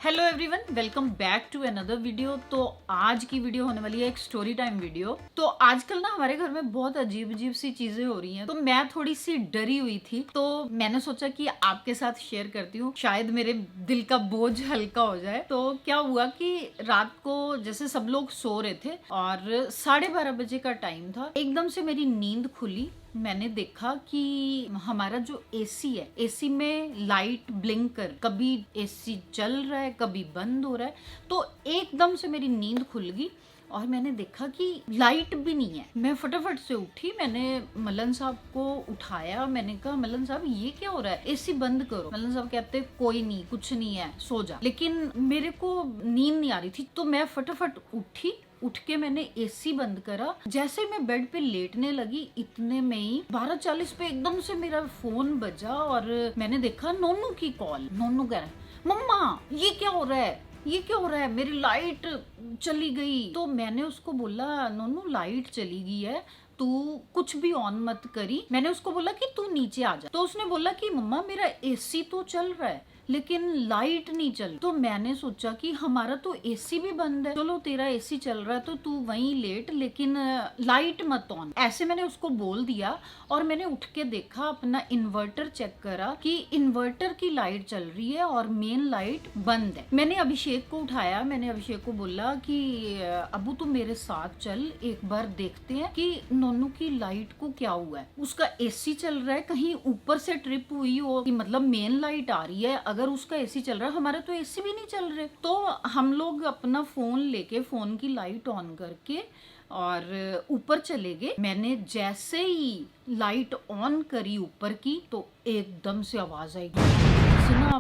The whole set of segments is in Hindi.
Hello everyone, welcome back to another video. तो आज की वीडियो होने वाली है एक स्टोरी टाइम वीडियो। तो आजकल ना हमारे घर में बहुत अजीब अजीब सी चीजें हो रही हैं, तो मैं थोड़ी सी डरी हुई थी, तो मैंने सोचा कि आपके साथ शेयर करती हूँ, शायद मेरे दिल का बोझ हल्का हो जाए। तो क्या हुआ कि रात को जैसे सब लोग सो रहे थे और 12:30 बजे का टाइम था, एकदम से मेरी नींद खुली। मैंने देखा कि हमारा जो एसी है, एसी में लाइट ब्लिंक कर, कभी एसी चल रहा है कभी बंद हो रहा है। तो एकदम से मेरी नींद खुल गई और मैंने देखा कि लाइट भी नहीं है। मैं फटाफट से उठी, मैंने मलन साहब को उठाया, मैंने कहा मलन साहब ये क्या हो रहा है, एसी बंद करो। मलन साहब कहते कोई नहीं, कुछ नहीं है, सो जा। लेकिन मेरे को नींद नहीं आ रही थी, तो मैं फटाफट उठी, उठ के मैंने एसी बंद करा। जैसे मैं बेड पे लेटने लगी, इतने में ही 12:40 पे एकदम से मेरा फोन बजा और मैंने देखा नोनू की कॉल। नोनू कह रहा है मम्मा ये क्या हो रहा है, ये क्या हो रहा है, मेरी लाइट चली गई। तो मैंने उसको बोला नोनू लाइट चली गई है, तू कुछ भी ऑन मत करी। मैंने उसको बोला कि तू नीचे आ जा। तो उसने बोला कि मम्मा मेरा एसी तो चल रहा है लेकिन लाइट नहीं चल। तो मैंने सोचा कि हमारा तो एसी भी बंद है, चलो तेरा एसी चल रहा है तो तू वहीं लेट, लेकिन लाइट मत ऑन। ऐसे मैंने उसको बोल दिया और मैंने उठ के देखा, अपना इन्वर्टर चेक करा कि इन्वर्टर की लाइट चल रही है और मेन लाइट बंद है। मैंने अभिषेक को उठाया, मैंने अभिषेक को बोला कि अबू तू मेरे साथ चल, एक बार देखते हैं कि नोनू की लाइट को क्या हुआ है। उसका एसी चल रहा है, कहीं ऊपर से ट्रिप हुई हो कि मतलब मेन लाइट आ रही है, अगर उसका एसी चल रहा है, हमारा तो एसी भी नहीं चल रहे। तो हम लोग अपना फोन लेके फोन की लाइट ऑन करके और ऊपर चले गए। मैंने जैसे ही लाइट ऑन करी ऊपर की तो एकदम से आवाज आई, जैसे ना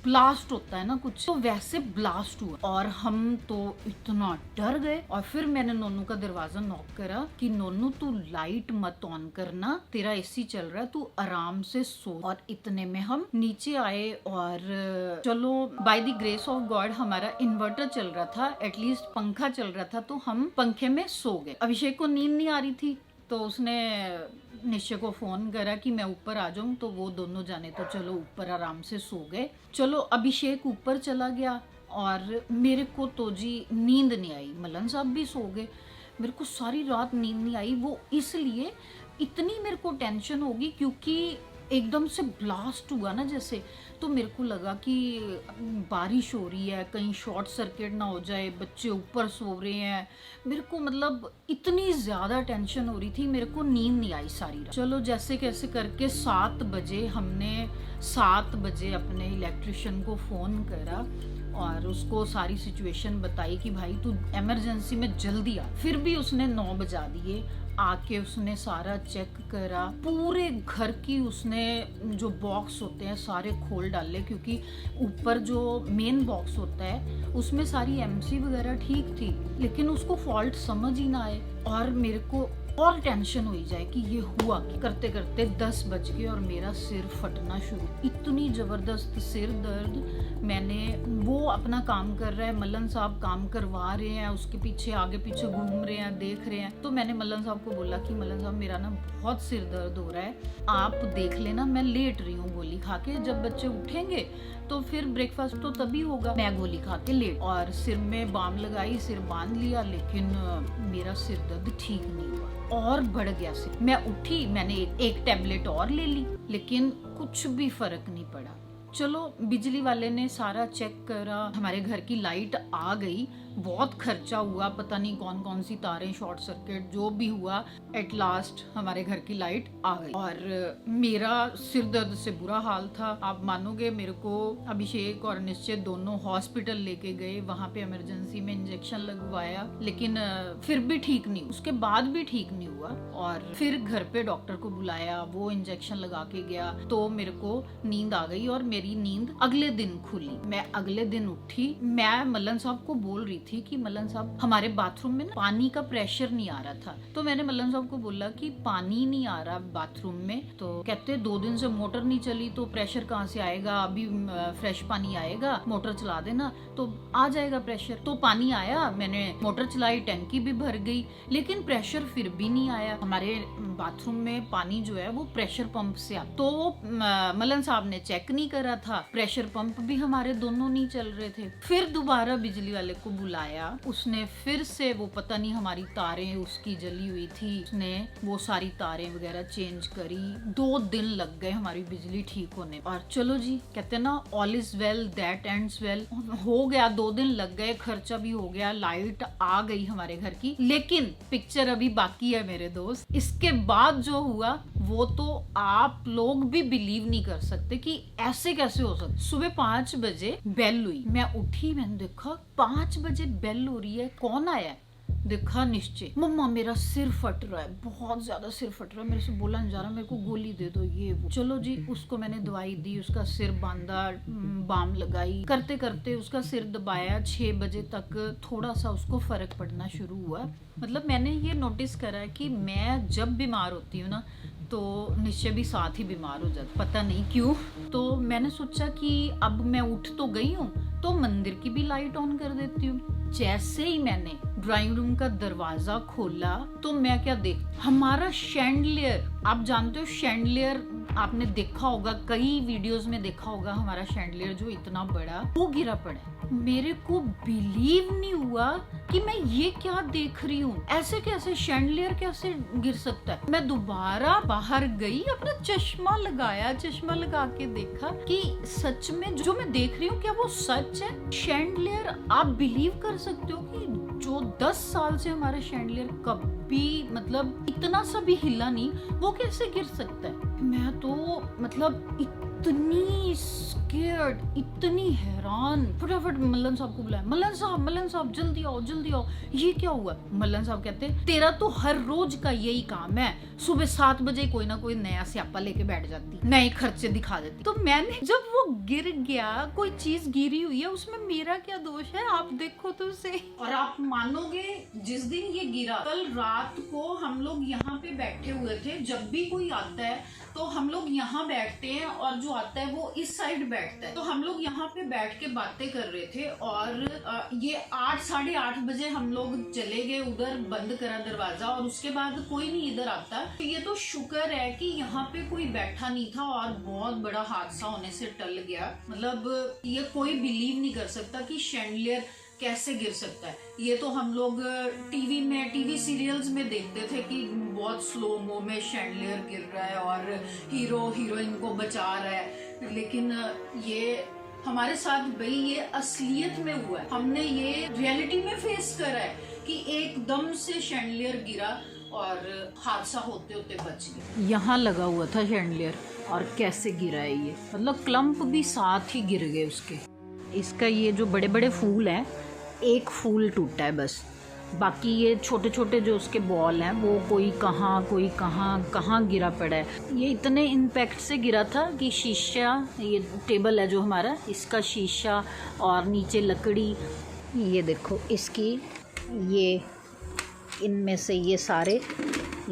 ब्लास्ट होता है ना कुछ, तो वैसे ब्लास्ट हुआ और हम तो इतना डर गए। और फिर मैंने नोनू का दरवाजा नॉक करा कि नोनू तू लाइट मत ऑन करना, तेरा एसी चल रहा है, तू आराम से सो। और इतने में हम नीचे आए और चलो by the grace of God हमारा इन्वर्टर चल रहा था, एटलीस्ट पंखा चल रहा था, तो हम पंखे में सो गए। अभिषेक को नींद नहीं आ रही थी, तो उसने निश्चय को फोन करा कि मैं ऊपर आ जाऊं, तो वो दोनों जाने तो चलो ऊपर आराम से सो गए। चलो अभिषेक ऊपर चला गया और मेरे को तो जी नींद नहीं आई। मलन साहब भी सो गए, मेरे को सारी रात नींद नहीं आई। वो इसलिए इतनी मेरे को टेंशन होगी क्योंकि एकदम से ब्लास्ट हुआ ना जैसे, तो मेरे को लगा कि बारिश हो रही है, कहीं शॉर्ट सर्किट ना हो जाए, बच्चे ऊपर सो रहे हैं। मेरे को मतलब इतनी ज़्यादा टेंशन हो रही थी, मेरे को नींद नहीं आई सारी रात। चलो जैसे कैसे करके 7 बजे हमने 7 बजे अपने इलेक्ट्रिशियन को फ़ोन करा और उसको सारी सिचुएशन बताई कि भाई तू इमरजेंसी में जल्दी आ। फिर भी उसने 9 बजा दिए। आके उसने सारा चेक करा, पूरे घर की उसने जो बॉक्स होते हैं सारे खोल डाले, क्योंकि ऊपर जो मेन बॉक्स होता है उसमें सारी एमसी वगैरह ठीक थी, लेकिन उसको फॉल्ट समझ ही ना आए और मेरे को और टेंशन हो ही जाए कि ये हुआ कि करते करते 10 बज गए और मेरा सिर फटना शुरू, इतनी जबरदस्त सिर दर्द। मैंने वो अपना काम कर रहा है, मलन साहब काम करवा रहे हैं, उसके पीछे आगे पीछे घूम रहे हैं, देख रहे हैं। तो मैंने मलन साहब को बोला कि मलन साहब मेरा ना बहुत सिर दर्द हो रहा है, आप देख लेना, मैं लेट रही हूँ गोली खा के, जब बच्चे उठेंगे तो फिर ब्रेकफास्ट तो तभी होगा, मैं गोली खा के लेट। और सिर में बाम लगाई, सिर बांध लिया, लेकिन मेरा सिर दर्द ठीक नहीं हुआ और बढ़ गया सिर। मैं उठी, मैंने एक टैबलेट और ले ली, लेकिन कुछ भी फर्क नहीं पड़ा। चलो बिजली वाले ने सारा चेक करा, हमारे घर की लाइट आ गई। बहुत खर्चा हुआ, पता नहीं कौन कौन सी तारें शॉर्ट सर्किट जो भी हुआ, एट लास्ट हमारे घर की लाइट आ गई। और मेरा सिर दर्द से बुरा हाल था, आप मानोगे। मेरे को अभिषेक और निश्चय दोनों हॉस्पिटल लेके गए, वहां पे इमरजेंसी में इंजेक्शन लगवाया, लेकिन फिर भी ठीक नहीं, उसके बाद भी ठीक नहीं हुआ। और फिर घर पे डॉक्टर को बुलाया, वो इंजेक्शन लगा के गया, तो मेरे को नींद आ गई और मेरी नींद अगले दिन खुली। मैं अगले दिन उठी, मैं मलन साहब को बोल रही थी कि मलन साहब हमारे बाथरूम में ना पानी का प्रेशर नहीं आ रहा था। तो मैंने मलन साहब को बोला कि पानी नहीं आ रहा बाथरूम में, तो कहते 2 दिन से मोटर नहीं चली तो प्रेशर कहाँ से आएगा, अभी फ्रेश पानी आएगा, मोटर चला देना तो आ जाएगा प्रेशर। तो पानी आया, मैंने मोटर चलाई, टंकी भी भर गई, लेकिन प्रेशर फिर भी नहीं आया। हमारे बाथरूम में पानी जो है वो प्रेशर पंप से आता। तो मलन साहब ने चेक नहीं करा रहा था, प्रेशर पंप भी हमारे दोनों नहीं चल रहे थे। फिर दोबारा बिजली वाले को बुलाया, उसने फिर से वो पता नहीं हमारी तारें उसकी जली हुई थी, उसने वो सारी तारें वगैरह चेंज करी। 2 दिन लग गए हमारी बिजली ठीक होने। और चलो जी, कहते हैं ना all is well that ends well, हो गया। 2 दिन लग गए, खर्चा भी हो गया, लाइट आ गई हमारे घर की। लेकिन पिक्चर अभी बाकी है मेरे दोस्त। इसके बाद जो हुआ वो तो आप लोग भी बिलीव नहीं कर सकते कि ऐसे कैसे हो सकता। सुबह 5 बजे बेल हुई, मैं उठी, मैंने देखा 5 बजे बेल हो रही है, कौन आया है? देखा निश्चय, मम्मा मेरा सिर फट रहा है, बहुत ज्यादा सिर फट रहा है, मेरे से बोला नहीं जा रहा, मेरे को गोली दे दो ये वो। चलो जी, उसको मैंने दवाई दी, उसका सिर बांधा, बाम लगाई, करते करते उसका सिर दबाया। 6 बजे तक थोड़ा सा उसको फर्क पड़ना शुरू हुआ। मतलब मैंने ये नोटिस करा है कि मैं जब बीमार होती हूँ ना तो निश्चय भी साथ ही बीमार हो जाता, पता नहीं क्यों। तो मैंने सोचा कि अब मैं उठ तो गई हूँ तो मंदिर की भी लाइट ऑन कर देती हूँ। जैसे ही मैंने ड्राइंग रूम का दरवाजा खोला तो मैं क्या देख, हमारा शैंडलियर, आप जानते हो शैंडलियर, आपने देखा होगा, कई वीडियोस में देखा होगा, हमारा शैंडलियर जो इतना बड़ा, वो गिरा पड़ा। मेरे को बिलीव नहीं हुआ कि मैं ये क्या देख रही हूँ, ऐसे कैसे शैंडलियर कैसे गिर सकता है। मैं दोबारा बाहर गई, अपना चश्मा लगाया, चश्मा लगा के देखा कि सच में जो मैं देख रही हूँ क्या वो सच है। शैंडलियर, आप बिलीव कर सकते हो कि जो 10 साल से हमारा शैंडलियर कभी मतलब इतना सा भी हिला नहीं, वो कैसे गिर सकता है। मैं तो मतलब इतनी स्केर्ड, इतनी हैरान, फटाफट मल्लन साहब को बुलाया, मल्लन साहब जल्दी आओ जल्दी आओ, ये क्या हुआ। मल्लन साहब कहते तेरा तो हर रोज का यही काम है, सुबह 7 बजे कोई ना कोई नया स्यापा लेके बैठ जाती, नए खर्चे दिखा देती। तो मैंने जब वो गिर गया, कोई चीज गिरी हुई है, उसमें मेरा क्या दोष है, आप देखो तो सही। और आप मानोगे, जिस दिन ये गिरा, कल रात को हम लोग यहाँ पे बैठे हुए थे। जब भी कोई आता है तो हम लोग यहाँ बैठते हैं और जो आता है वो इस साइड बैठता है। तो हम लोग यहाँ पे बैठ के बातें कर रहे थे और ये 8 साढ़े 8 बजे हम लोग चले गए उधर, बंद करा दरवाजा और उसके बाद कोई नहीं इधर आता। तो ये तो शुक्र है कि यहाँ पे कोई बैठा नहीं था और बहुत बड़ा हादसा होने से टल गया। मतलब ये कोई बिलीव नहीं कर सकता कि शैंडलियर कैसे गिर सकता है। ये तो हम लोग टीवी सीरियल्स में देखते थे कि बहुत स्लो मो में शैंडलियर गिर रहा है और हीरो हीरोइन को बचा रहा है, लेकिन ये हमारे साथ भाई ये असलियत में हुआ है। हमने ये रियलिटी में फेस करा है कि एकदम से शैंडलियर गिरा और हादसा होते होते बच गया। यहाँ लगा हुआ था शैंडलियर और कैसे गिरा है ये, मतलब क्लम्प भी साथ ही गिर गए उसके। इसका ये जो बड़े बड़े फूल हैं, एक फूल टूटा है बस, बाकी ये छोटे छोटे जो उसके बॉल हैं वो कोई कहाँ गिरा पड़ा है। ये इतने इम्पैक्ट से गिरा था कि शीशा, ये टेबल है जो हमारा, इसका शीशा और नीचे लकड़ी, ये देखो इसकी, ये इनमें से ये सारे,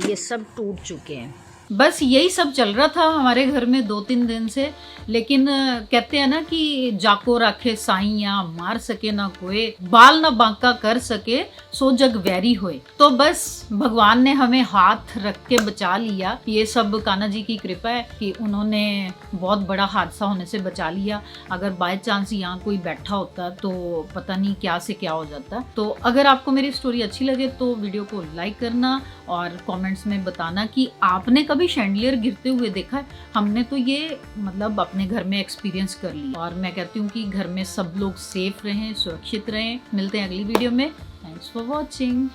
ये सब टूट चुके हैं। बस यही सब चल रहा था हमारे घर में 2-3 दिन से। लेकिन कहते हैं ना कि जाको राखे साइया, मार सके ना कोई, बाल ना बांका कर सके, सो जग वैरी होए। तो बस भगवान ने हमें हाथ रख के बचा लिया। ये सब कान्हा जी की कृपा है कि उन्होंने बहुत बड़ा हादसा होने से बचा लिया। अगर बाय चांस यहाँ कोई बैठा होता तो पता नहीं क्या से क्या हो जाता। तो अगर आपको मेरी स्टोरी अच्छी लगे तो वीडियो को लाइक करना और कमेंट्स में बताना कि आपने कभी शैंडलियर गिरते हुए देखा है। हमने तो ये मतलब अपने घर में एक्सपीरियंस कर लिया। और मैं कहती हूँ कि घर में सब लोग सेफ रहें, सुरक्षित रहें। मिलते हैं अगली वीडियो में। Thanks for watching.